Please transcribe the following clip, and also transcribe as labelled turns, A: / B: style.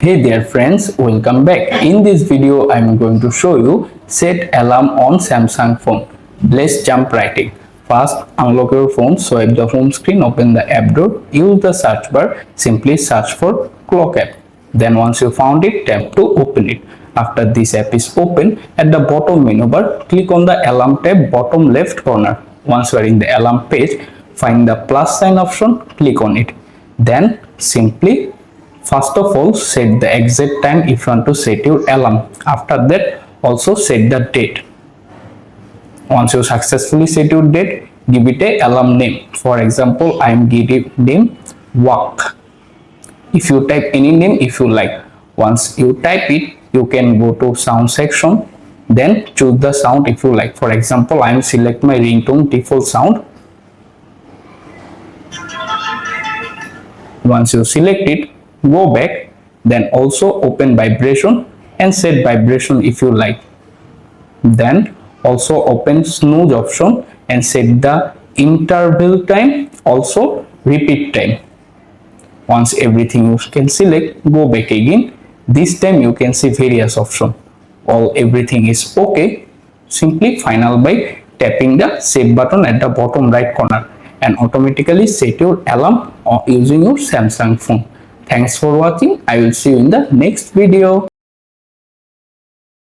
A: Hey there friends, welcome back. In this video, I'm going to show you set alarm on Samsung phone. Let's jump right in. First, unlock your phone, swipe the home screen, open the app door, use the search bar, simply search for clock app. Then once you found it, tap to open it. After this app is open, at the bottom menu bar, click on the alarm tab bottom left corner. Once you are in the alarm page, find the plus sign option, click on it. Then simply first of all, set the exact time if you want to set your alarm. After that, also set the date. Once you successfully set your date, give it a alarm name. For example, I am giving name walk. If you type any name if you like. Once you type it, you can go to sound section. Then choose the sound if you like. For example, I am select my ringtone default sound. Once you select it, go back, then also open vibration and set vibration if you like. Then also open snooze option and set the interval time, also repeat time. Once everything you can select, go back again. This time you can see various options. Everything is okay. Simply final by tapping the save button at the bottom right corner and automatically set your alarm using your Samsung phone. Thanks for watching. I will see you in the next video.